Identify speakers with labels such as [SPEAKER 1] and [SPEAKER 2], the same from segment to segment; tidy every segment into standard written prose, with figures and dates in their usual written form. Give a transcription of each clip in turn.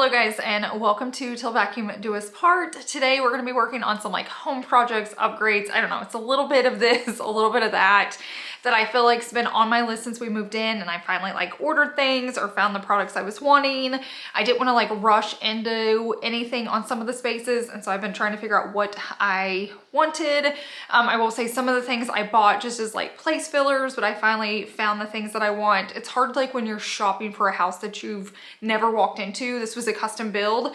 [SPEAKER 1] Hello guys, and welcome to Till Vacuum Do Us Part. Today we're going to be working on some like home projects, upgrades. I don't know, it's a little bit of this, a little bit of that I feel like's been on my list since we moved in, and I finally like ordered things or found the products I was wanting. I didn't want to like rush into anything on some of the spaces, and so I've been trying to figure out what I wanted. I will say some of the things I bought just as like place fillers, but I finally found the things that I want. It's hard like when you're shopping for a house that you've never walked into. This was a custom build,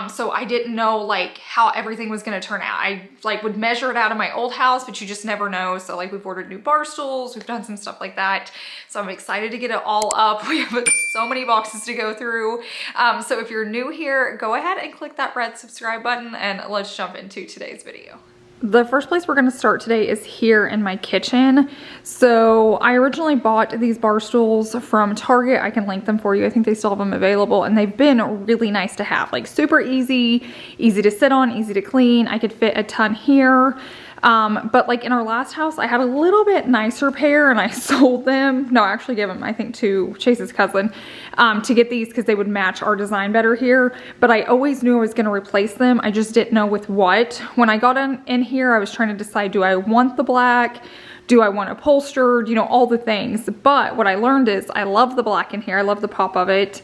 [SPEAKER 1] so I didn't know like how everything was going to turn out. I like would measure it out of my old house, but you just never know. So like we've ordered new bar stools, we've done some stuff like that, so I'm excited to get it all up. We have so many boxes to go through. So if you're new here, go ahead and click that red subscribe button, and let's jump into today's video. The first place we're going to start today is here in my kitchen. So I originally bought these bar stools from Target. I can link them for you. I think they still have them available, and they've been really nice to have. Like super easy to sit on, easy to clean. I could fit a ton here. But like in our last house, I had a little bit nicer pair and I sold them. No, I actually gave them, I think, to Chase's cousin, to get these because they would match our design better here. But I always knew I was going to replace them. I just didn't know with what. When I got in here, I was trying to decide, do I want the black? Do I want upholstered? You know, all the things. But what I learned is I love the black in here. I love the pop of it.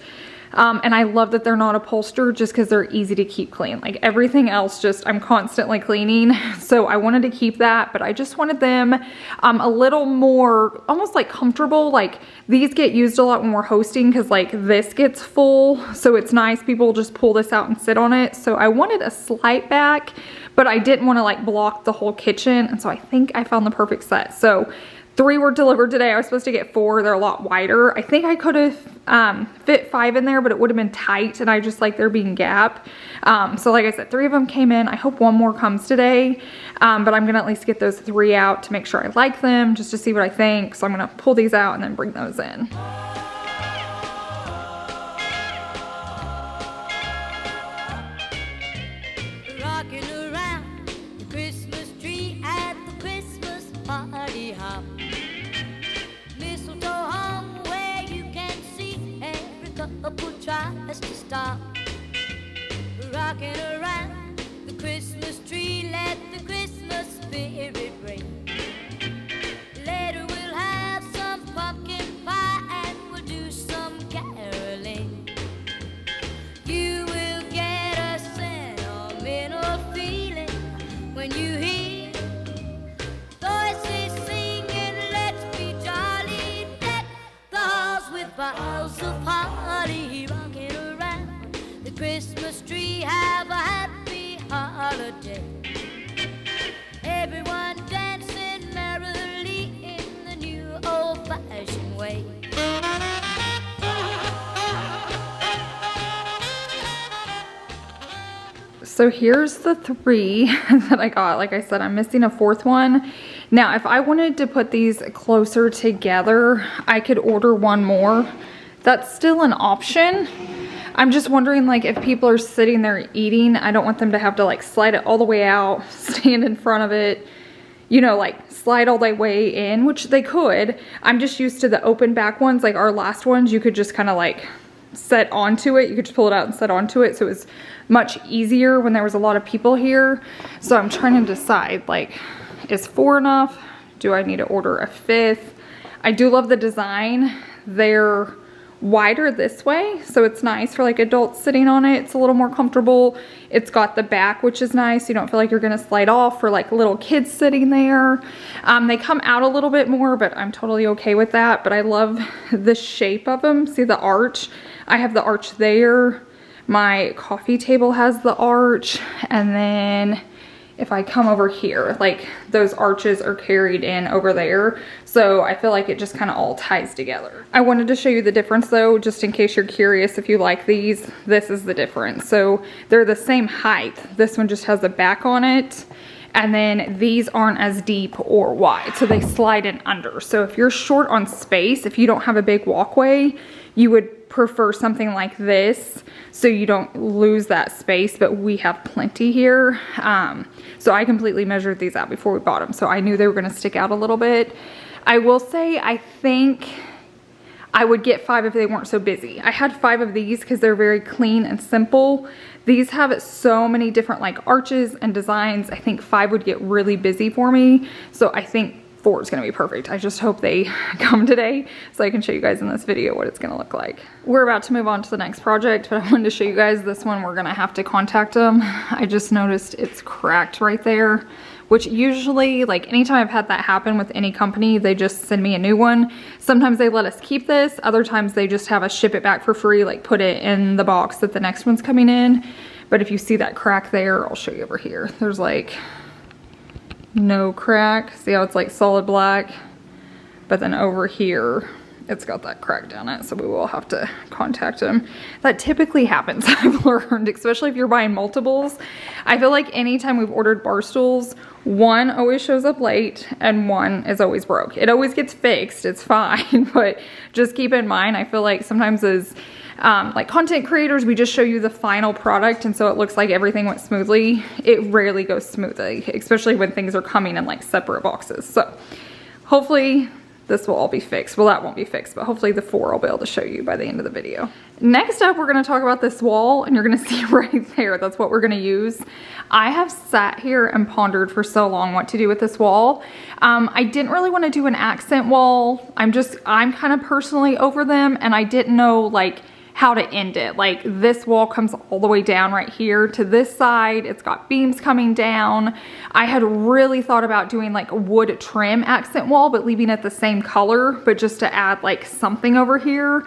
[SPEAKER 1] And I love that they're not upholstered just because they're easy to keep clean. Like everything else, just I'm constantly cleaning. So I wanted to keep that, but I just wanted them a little more almost like comfortable. Like these get used a lot when we're hosting because like this gets full. So it's nice. People just pull this out and sit on it. So I wanted a slight back, but I didn't want to like block the whole kitchen. And so I think I found the perfect set. So 3 were delivered today. I was supposed to get 4. They're a lot wider. I think I could have fit 5 in there, but it would have been tight, and I just like there being gap. So like I said, 3 of them came in. I hope 1 more comes today, but I'm gonna at least get those 3 out to make sure I like them, just to see what I think. So I'm gonna pull these out and then bring those in.
[SPEAKER 2] Rocking around the Christmas tree at the Christmas party hop. Mistletoe hung where you can see every couple tries to stop. Rocking around the Christmas tree, let the Christmas spirit ring. Later we'll have some pumpkin pie and we'll do some caroling. You will get a sentimental feeling when you hear voices singing, let's be jolly, deck the halls with boughs of holly. Rocking around the Christmas tree, have a happy holiday. Everyone dancing merrily in the new old-fashioned way.
[SPEAKER 1] So here's the 3 that I got. Like I said, I'm missing a 4th one. Now, if I wanted to put these closer together, I could order 1 more. That's still an option. I'm just wondering, like, if people are sitting there eating, I don't want them to have to like slide it all the way out, stand in front of it, you know, like slide all the way in, which they could. I'm just used to the open back ones. Like our last ones, you could just kind of like set onto it. You could just pull it out and set onto it. So it was much easier when there was a lot of people here. So I'm trying to decide, like, is 4 enough? Do I need to order a 5th? I do love the design. They're wider this way, so it's nice for like adults sitting on it. It's a little more comfortable. It's got the back, which is nice. You don't feel like you're gonna slide off for like little kids sitting there. They come out a little bit more, but I'm totally okay with that. But I love the shape of them. See the arch? I have the arch there. My coffee table has the arch, and then if I come over here, like those arches are carried in over there. So I feel like it just kind of all ties together. I wanted to show you the difference though, just in case you're curious if you like these. This is the difference. So they're the same height. This one just has a back on it. And then these aren't as deep or wide, so they slide in under. So if you're short on space, if you don't have a big walkway, you would prefer something like this so you don't lose that space, but we have plenty here. So I completely measured these out before we bought them, so I knew they were gonna stick out a little bit. I will say, I think I would get 5 if they weren't so busy. I had 5 of these because they're very clean and simple. These have so many different like arches and designs. I think 5 would get really busy for me. So I think 4 is gonna be perfect. I just hope they come today so I can show you guys in this video what it's gonna look like. We're about to move on to the next project, but I wanted to show you guys this one. We're gonna have to contact them. I just noticed it's cracked right there, which usually, like anytime I've had that happen with any company, they just send me a new one. Sometimes they let us keep this. Other times they just have us ship it back for free, like put it in the box that the next one's coming in. But if you see that crack there, I'll show you over here. There's like no crack. See how it's like solid black? But then over here, it's got that crack down it, so we will have to contact them. That typically happens, I've learned, especially if you're buying multiples. I feel like anytime we've ordered bar stools, one always shows up late and one is always broke. It always gets fixed, it's fine, but just keep in mind, I feel like sometimes as like content creators, we just show you the final product and so it looks like everything went smoothly. It rarely goes smoothly, especially when things are coming in like separate boxes. So hopefully this will all be fixed. Well, that won't be fixed, but hopefully the 4 I'll be able to show you by the end of the video. Next up, we're gonna talk about this wall and you're gonna see right there, that's what we're gonna use. I have sat here and pondered for so long what to do with this wall. I didn't really wanna do an accent wall. I'm kind of personally over them and I didn't know like how to end it. Like this wall comes all the way down right here to this side. It's got beams coming down. I had really thought about doing like a wood trim accent wall, but leaving it the same color, but just to add like something over here.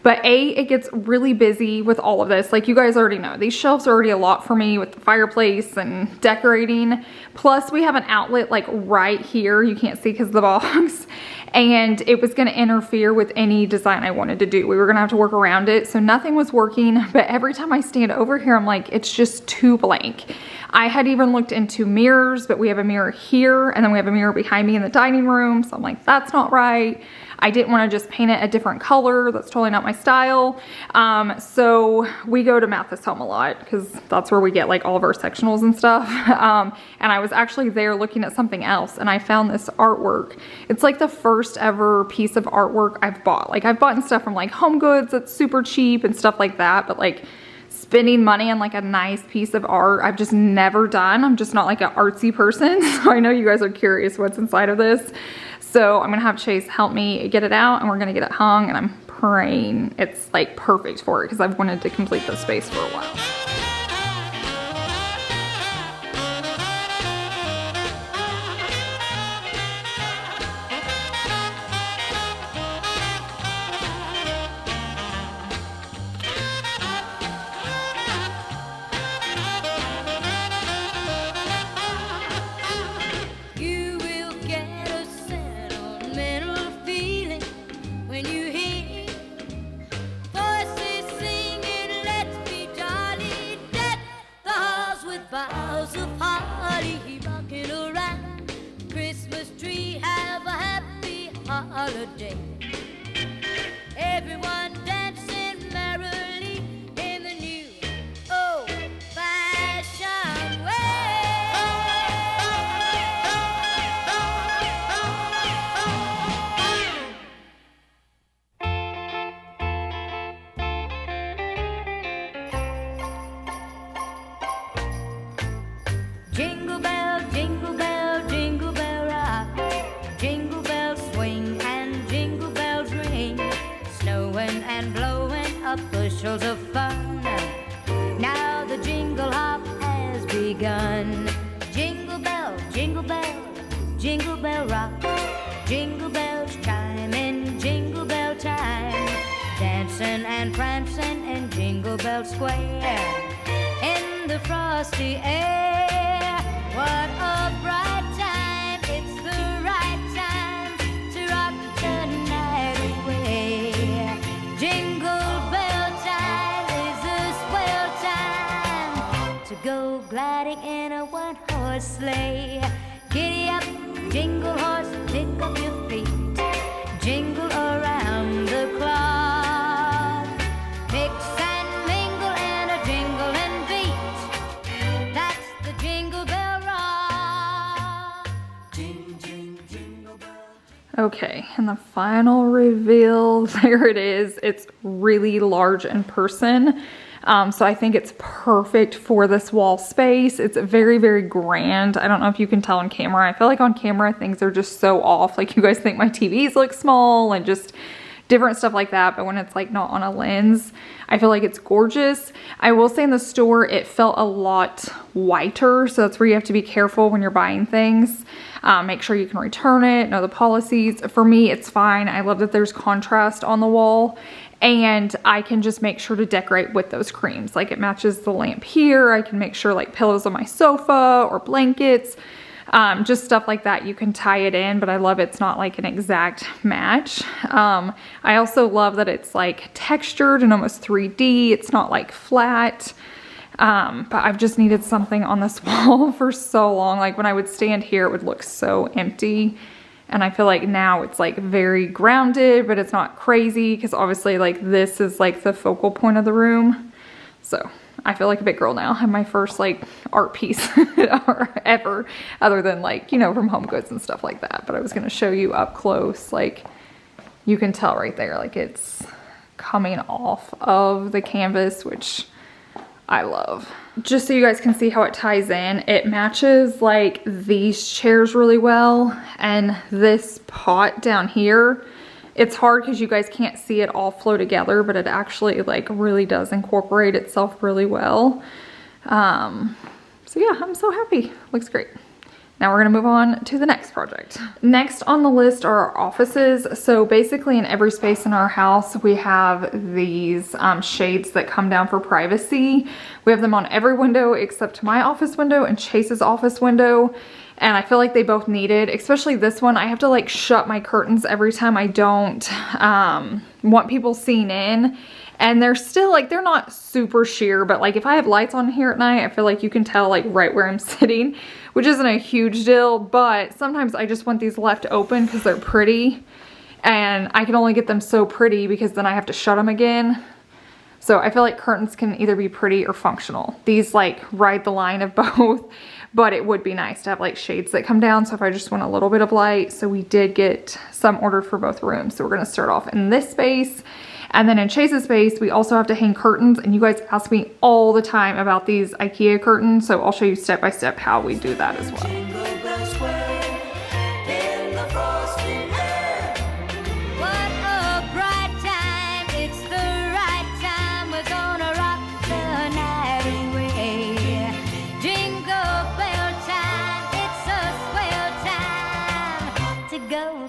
[SPEAKER 1] But it gets really busy with all of this. Like you guys already know, these shelves are already a lot for me with the fireplace and decorating. Plus we have an outlet like right here. You can't see because of the box. And it was gonna interfere with any design I wanted to do. We were gonna have to work around it. So nothing was working, but every time I stand over here, I'm like, it's just too blank. I had even looked into mirrors, but we have a mirror here and then we have a mirror behind me in the dining room. So I'm like, that's not right. I didn't want to just paint it a different color. That's totally not my style. So we go to Mathis Home a lot because that's where we get like all of our sectionals and stuff. And I was actually there looking at something else and I found this artwork. It's like the first ever piece of artwork I've bought. Like I've bought stuff from like Home Goods that's super cheap and stuff like that, but like spending money on like a nice piece of art I've just never done. I'm just not like an artsy person. So I know you guys are curious what's inside of this. So I'm gonna have Chase help me get it out and we're gonna get it hung and I'm praying it's like perfect for it because I've wanted to complete the space for a while.
[SPEAKER 2] Holiday. Everyone dancing merrily in the new old-fashioned way. Jingle bell, jingle bell, jingle bell rock. Jingle bells swing and jingle bells ring. Snowing and blowing up bushels of fun. Now the jingle hop has begun. Jingle bell, jingle bell, jingle bell rock. Jingle bells chime in jingle bell time. Dancing and prancing in Jingle Bell Square. In the frosty air, what a bright time. It's the right time to rock the night away. Jingle bell time is a swell time to go gliding in a one-horse sleigh. Giddy up, jingle horse, pick up your feet. Jingle around the clock. Mix and mingle in a jingling beat. That's the Jingle Bell Rock. Jing, jing, jingle bell.
[SPEAKER 1] Okay, and the final reveal, there it is. It's really large in person. So I think it's perfect for this wall space. It's very, very grand. I don't know if you can tell on camera. I feel like on camera things are just so off. Like you guys think my TVs look small and just different stuff like that. But when it's like not on a lens, I feel like it's gorgeous. I will say in the store, it felt a lot whiter. So that's where you have to be careful when you're buying things. Make sure you can return it, know the policies. For me, it's fine. I love that there's contrast on the wall. And I can just make sure to decorate with those creams. Like it matches the lamp here. I can make sure like pillows on my sofa or blankets, just stuff like that. You can tie it in, but I love it's not like an exact match. I also love that it's like textured and almost 3D. It's not like flat. But I've just needed something on this wall for so long. Like when I would stand here, it would look so empty. And I feel like now it's like very grounded, but it's not crazy because obviously like this is like the focal point of the room. So I feel like a big girl now. I have my first like art piece ever, other than like, you know, from Home Goods and stuff like that. But I was going to show you up close. Like you can tell right there, like it's coming off of the canvas, which I love. Just so you guys can see how it ties in, it matches like these chairs really well, and this pot down here, it's hard because you guys can't see it all flow together, but it actually like really does incorporate itself really well. So yeah, I'm so happy. Looks great. Now we're gonna move on to the next project. Next on the list are our offices. So basically in every space in our house, we have these shades that come down for privacy. We have them on every window except my office window and Chase's office window. And I feel like they both need it, especially this one. I have to like shut my curtains every time. I don't want people seeing in. And they're still like, they're not super sheer, but like if I have lights on here at night, I feel like you can tell like right where I'm sitting, which isn't a huge deal, but sometimes I just want these left open because they're pretty, and I can only get them so pretty because then I have to shut them again. So I feel like curtains can either be pretty or functional. These like ride the line of both, but it would be nice to have like shades that come down. So if I just want a little bit of light, so we did get some ordered for both rooms. So we're gonna start off in this space. And then in Chase's space, we also have to hang curtains, and you guys ask me all the time about these IKEA curtains, so I'll show you step by step how we do that as well.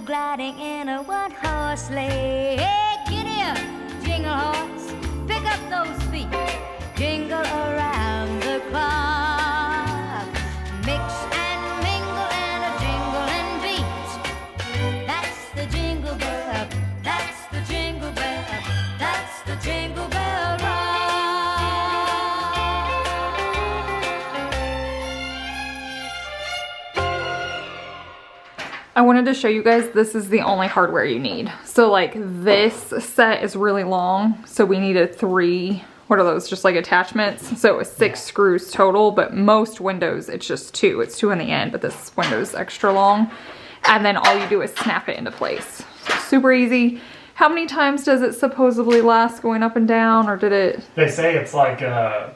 [SPEAKER 2] Gliding in a one-horse sleigh. Hey, giddy up, jingle horse, pick up those feet, jingle around the clock, mix and mingle and a jingle and beat. That's the jingle bell, that's the jingle bell, that's the jingle bell rock.
[SPEAKER 1] I wanted to show you guys, this is the only hardware you need. So like this set is really long, so we needed 3, what are those, just like attachments? So it was 6 screws total, but most windows it's just 2. It's 2 on the end, but this window's extra long. And then all you do is snap it into place. So super easy. How many times does it supposedly last going up and down, or did it?
[SPEAKER 3] They say it's like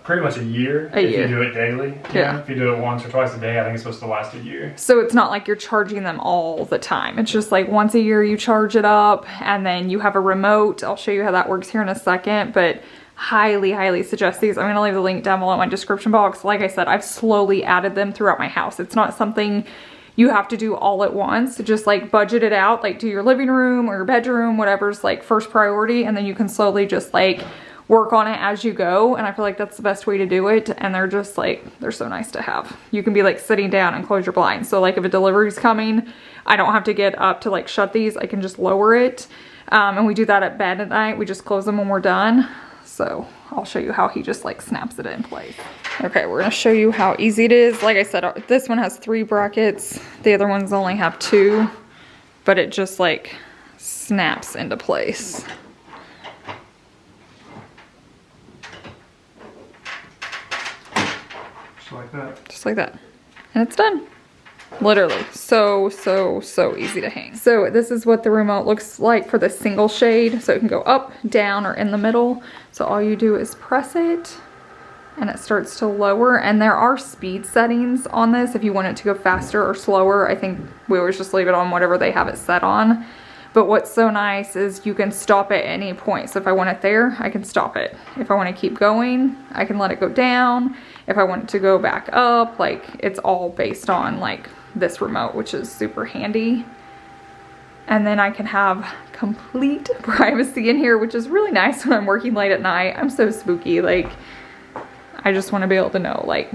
[SPEAKER 3] pretty much a year if you do it daily.
[SPEAKER 1] Yeah.
[SPEAKER 3] If you do it once or twice a day, I think it's supposed to last a year. So
[SPEAKER 1] it's not like you're charging them all the time. It's just like once a year you charge it up, and then you have a remote. I'll show you how that works here in a second, but highly, highly suggest these. I'm gonna leave the link down below in my description box. Like I said, I've slowly added them throughout my house. It's not something you have to do all at once. Just like budget it out, like do your living room or your bedroom, whatever's like first priority, and then you can slowly just like work on it as you go. And I feel like that's the best way to do it. And they're just like, they're so nice to have. You can be like sitting down and close your blinds. So like if a delivery's coming, I don't have to get up to like shut these. I can just lower it. And we do that at bed at night. We just close them when we're done. So I'll show you how he just like snaps it in place. Okay, we're gonna show you how easy it is. Like I said, this one has 3 brackets. The other ones only have 2, but it just like snaps into place.
[SPEAKER 3] Just like that.
[SPEAKER 1] Just like that. And it's done. Literally so easy to hang. So this is what the remote looks like for the single shade. So it can go up, down, or in the middle. So all you do is press it and it starts to lower. And there are speed settings on this if you want it to go faster or slower. I think we always just leave it on whatever they have it set on. But what's so nice is you can stop at any point. So if I want it there, I can stop it. If I want to keep going, I can let it go down. If I want it to go back up, like it's all based on like this remote, which is super handy. And then I can have complete privacy in here, which is really nice when I'm working late at night. I'm so spooky. Like, I just want to be able to know, like,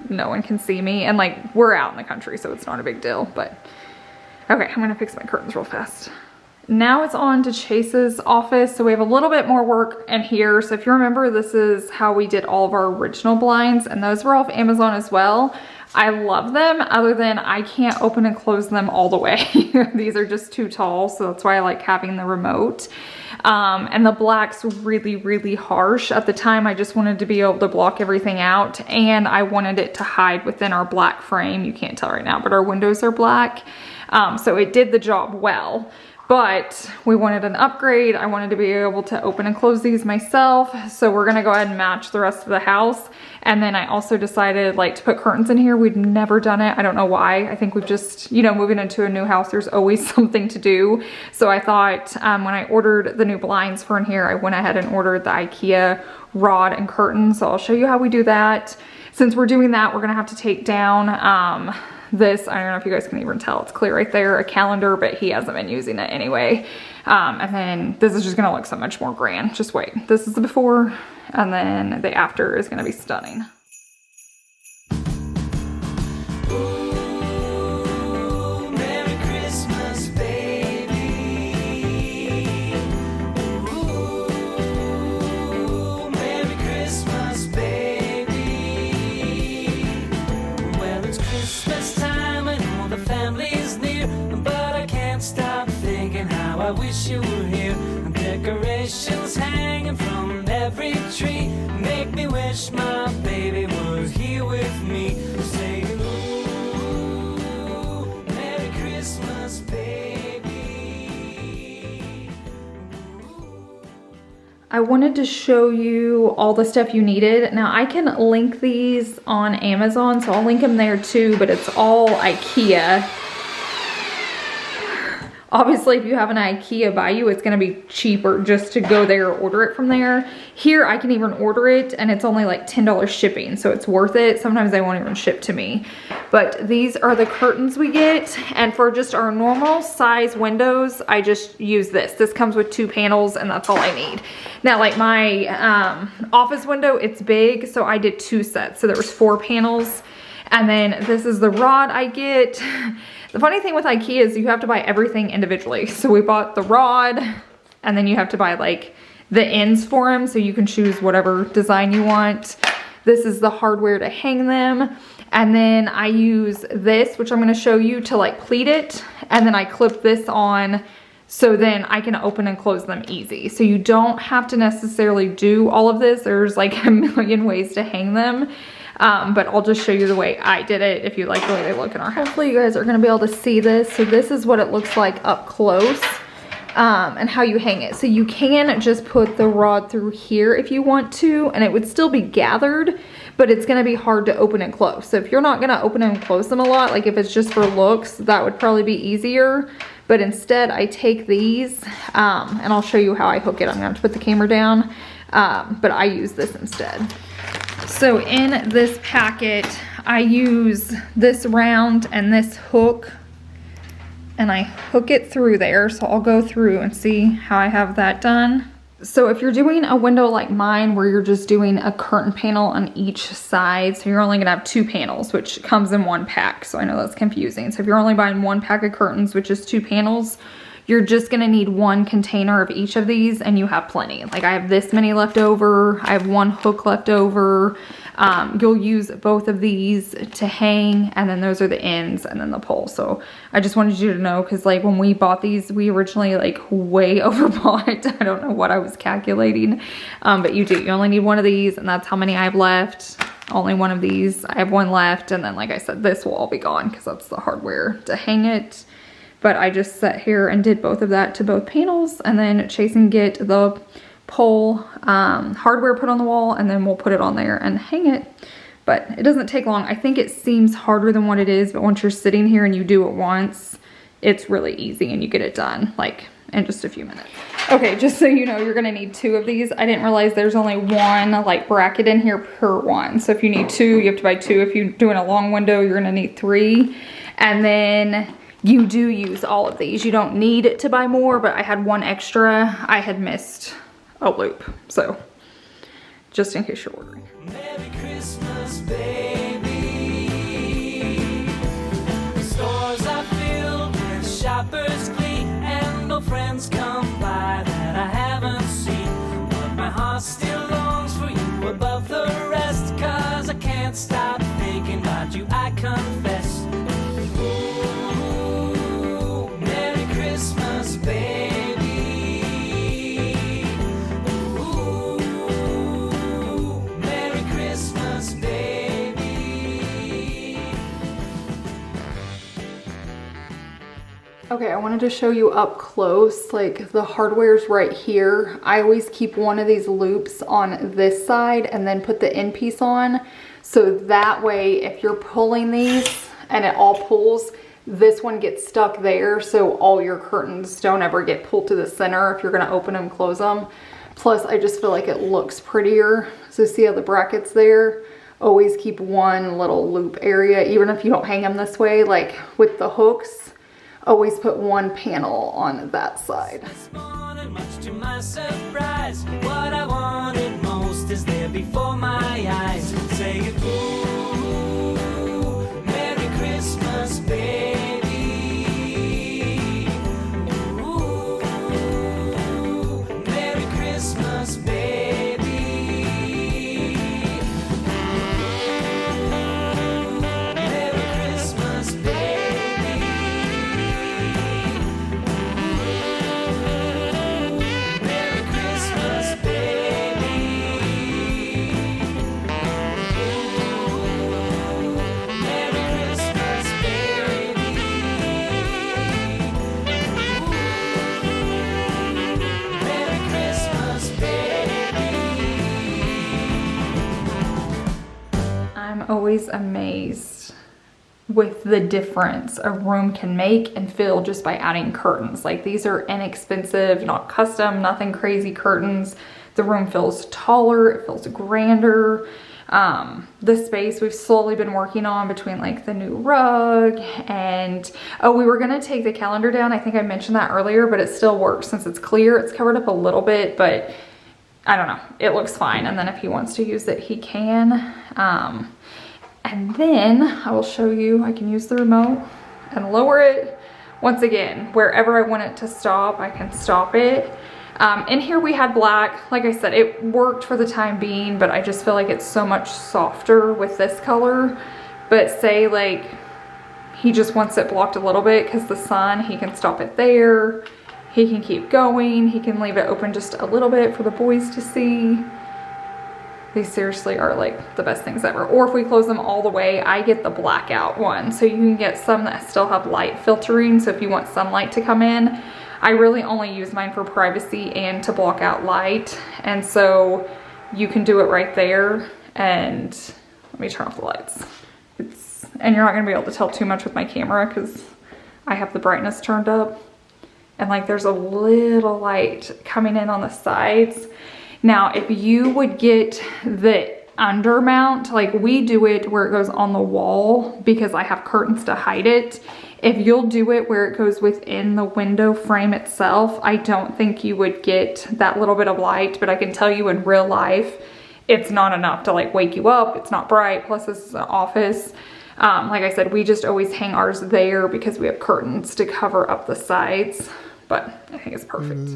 [SPEAKER 1] no one can see me. And like, we're out in the country, so it's not a big deal. But okay, I'm gonna fix my curtains real fast. Now it's on to Chase's office. So we have a little bit more work in here. So if you remember, this is how we did all of our original blinds, and those were off Amazon as well. I love them, other than I can't open and close them all the way. These are just too tall, so that's why I like having the remote. And the black's really harsh. At the time, I just wanted to be able to block everything out, and I wanted it to hide within our black frame. You can't tell right now, but our windows are black. So it did the job well. But we wanted an upgrade. I wanted to be able to open and close these myself. So we're gonna go ahead and match the rest of the house. And then I also decided like to put curtains in here. We'd never done it. I don't know why. I think we've just, you know, moving into a new house, there's always something to do. So I thought when I ordered the new blinds for in here, I went ahead and ordered the IKEA rod and curtains. So I'll show you how we do that. Since we're doing that, we're gonna have to take down this, I don't know if you guys can even tell, it's clear right there, a calendar, but he hasn't been using it anyway. And then this is just gonna look so much more grand. Just wait. This is the before, and then the after is gonna be stunning.
[SPEAKER 2] I wish you were here. Decorations hanging from every tree make me wish my baby was here with me. Saying, ooh, Merry Christmas, baby.
[SPEAKER 1] I wanted to show you all the stuff you needed. Now I can link these on Amazon, so I'll link them there too, but it's all IKEA. Obviously, if you have an IKEA by you, it's gonna be cheaper just to go there or order it from there. Here, I can even order it and it's only like $10 shipping, so it's worth it. Sometimes they won't even ship to me. But these are the curtains we get, and for just our normal size windows, I just use this. This comes with 2 panels and that's all I need. Now, like my office window, it's big, so I did 2 sets. So there was 4 panels. And then this is the rod I get. The funny thing with IKEA is you have to buy everything individually. So we bought the rod, and then you have to buy like the ends for them, so you can choose whatever design you want. This is the hardware to hang them. And then I use this, which I'm gonna show you, to like pleat it. And then I clip this on, so then I can open and close them easy. So you don't have to necessarily do all of this. There's like a million ways to hang them. But I'll just show you the way I did it if you like the way they look in our house. Hopefully you guys are gonna be able to see this. So this is what it looks like up close, and how you hang it. So you can just put the rod through here if you want to, and it would still be gathered, but it's gonna be hard to open and close. So if you're not gonna open and close them a lot, like if it's just for looks, that would probably be easier. But instead I take these, and I'll show you how I hook it. I'm gonna have to put the camera down, but I use this instead. So in this packet, I use this round and this hook, and I hook it through there. So I'll go through and see how I have that done. So if you're doing a window like mine, where you're just doing a curtain panel on each side, so you're only gonna have 2 panels, which comes in 1 pack. So I know that's confusing. So if you're only buying 1 pack of curtains, which is 2 panels, you're just gonna need 1 container of each of these, and you have plenty. Like I have this many left over, I have 1 hook left over. You'll use both of these to hang, and then those are the ends and then the pole. So I just wanted you to know, because like when we bought these, we originally like way overbought. I don't know what I was calculating, but you only need 1 of these, and that's how many I have left. only one of these. I have one left, and then like I said, this will all be gone because that's the hardware to hang it. But I just sat here and did both of that to both panels, and then Chase can get the pole hardware put on the wall, and then we'll put it on there and hang it. But it doesn't take long. I think it seems harder than what it is, but once you're sitting here and you do it once, it's really easy and you get it done like in just a few minutes. Okay, just so you know, you're gonna need 2 of these. I didn't realize there's only one like bracket in here per one. So if you need 2, you have to buy 2. If you're doing a long window, you're gonna need 3. And then you do use all of these. You don't need to buy more, but I had one extra. I had missed a loop, so just in case you're ordering.
[SPEAKER 4] Merry Christmas, baby. The stores are filled with shoppers' glee, and old friends come by that I haven't seen. But my heart still longs for you above the rest, 'cause I can't stop thinking about you, I confess. Ooh, Merry Christmas, baby.
[SPEAKER 1] Okay, I wanted to show you up close, like the hardware's right here. I always keep one of these loops on this side and then put the end piece on. So that way, if you're pulling these and it all pulls, this one gets stuck there. So all your curtains don't ever get pulled to the center if you're gonna open them, close them. Plus, I just feel like it looks prettier. So see how the bracket's there? Always keep one little loop area, even if you don't hang them this way, like with the hooks. Always put one panel on that side.
[SPEAKER 4] This morning, much to my surprise, what I wanted most is there before my eyes. Saying, ooh, Merry Christmas, baby. Ooh, Merry Christmas, baby. Merry Christmas, baby.
[SPEAKER 1] Always amazed with the difference a room can make and feel just by adding curtains. Like these are inexpensive, not custom, nothing crazy curtains. The room feels taller, it feels grander. The space we've slowly been working on between like the new rug and, oh, we were gonna take the calendar down. I think I mentioned that earlier, but it still works since it's clear. It's covered up a little bit, but I don't know, it looks fine. And then if he wants to use it, he can. And then I will show you, I can use the remote and lower it. Once again, wherever I want it to stop, I can stop it. In here we had black. Like I said, it worked for the time being, but I just feel like it's so much softer with this color. But say like, he just wants it blocked a little bit because the sun, he can stop it there. He can keep going. He can leave it open just a little bit for the boys to see. These seriously are like the best things ever. Or if we close them all the way, I get the blackout one. So you can get some that still have light filtering. So if you want sunlight to come in, I really only use mine for privacy and to block out light. And so you can do it right there. And let me turn off the lights. And you're not gonna be able to tell too much with my camera because I have the brightness turned up. And like there's a little light coming in on the sides. Now, if you would get the undermount, like we do it where it goes on the wall because I have curtains to hide it. If you'll do it where it goes within the window frame itself, I don't think you would get that little bit of light, but I can tell you in real life, it's not enough to like wake you up. It's not bright, plus this is an office. Like I said, we just always hang ours there because we have curtains to cover up the sides, but I think it's perfect.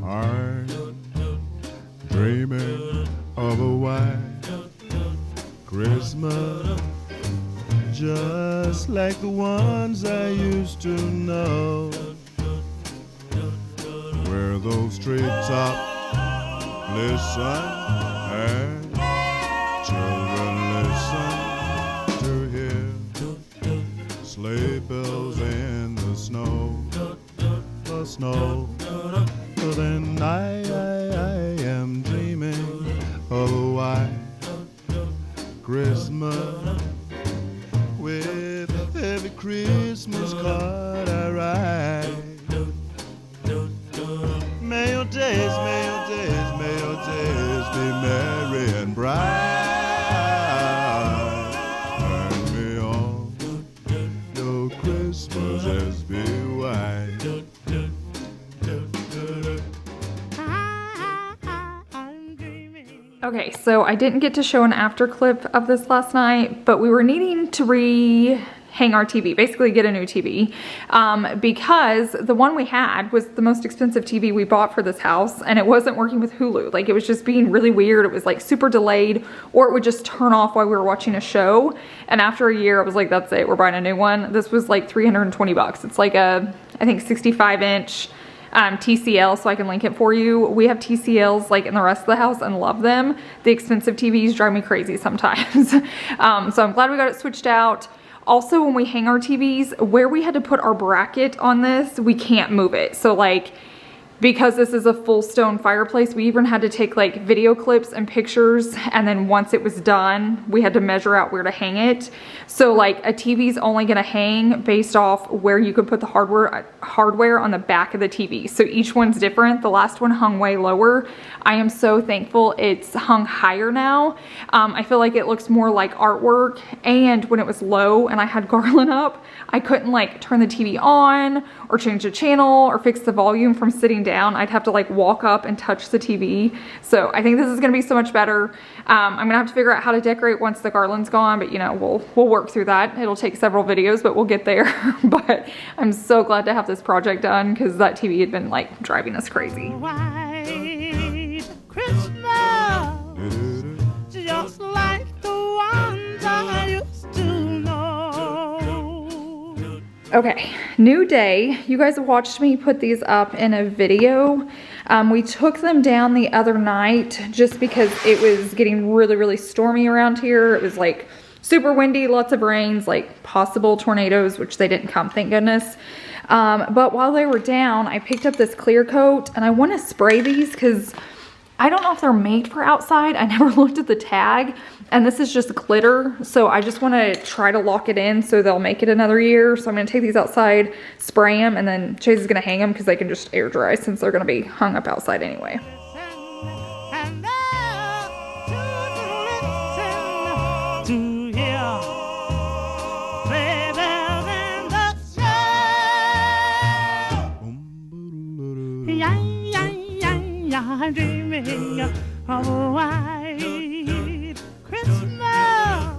[SPEAKER 5] I'm dreaming of a white Christmas, just like the ones I used to know. Hear those treetops listen and children listen to hear sleigh bells in the snow. The snow. Then I am dreaming of a white Christmas with every Christmas card I write. May your days, may your days, may your days be merry and bright. And may all your Christmases be white.
[SPEAKER 1] Okay, so I didn't get to show an after clip of this last night, but we were needing to hang our TV, basically get a new TV, because the one we had was the most expensive TV we bought for this house, and it wasn't working with Hulu. Like, it was just being really weird. It was like super delayed, or it would just turn off while we were watching a show. And after a year, I was like, that's it, we're buying a new one. This was like 320 bucks. It's like a, I think 65-inch TCL, so I can link it for you. We have TCLs like in the rest of the house and love them. The expensive TVs drive me crazy sometimes. So I'm glad we got it switched out. Also, when we hang our TVs, where we had to put our bracket on this, we can't move it. So like, because this is a full stone fireplace, we even had to take like video clips and pictures, and then once it was done, we had to measure out where to hang it. So like, a TV's only gonna hang based off where you could put the hardware on the back of the TV. So each one's different. The last one hung way lower. I am so thankful it's hung higher now. I feel like it looks more like artwork, and when it was low and I had garland up, I couldn't like turn the TV on or change the channel or fix the volume from sitting down. I'd have to like walk up and touch the TV. So I think this is gonna be so much better. I'm gonna have to figure out how to decorate once the garland's gone, but you know, we'll work through that. It'll take several videos, but we'll get there. But I'm so glad to have this project done, because that TV had been like driving us crazy.
[SPEAKER 2] White Christmas, just like the ones I used to know.
[SPEAKER 1] Okay, new day. You guys watched me put these up in a video. We took them down the other night just because it was getting really, really stormy around here. It was like super windy, lots of rains, like possible tornadoes, which they didn't come, thank goodness. But while they were down, I picked up this clear coat, and I want to spray these because I don't know if they're made for outside. I never looked at the tag, and this is just glitter. So I just want to try to lock it in so they'll make it another year. So I'm going to take these outside, spray them, and then Chase is going to hang them because they can just air dry since they're going to be hung up outside anyway.
[SPEAKER 2] And to hear sleigh bells in the snow. I'm dreaming of a white Christmas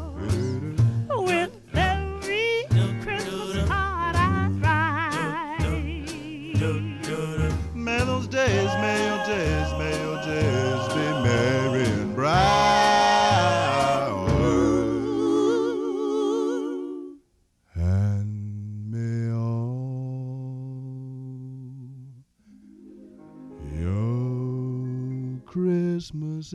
[SPEAKER 2] with every Christmas card I write.
[SPEAKER 5] May those days, may your days, may your days be merry and bright. And may all your Christmases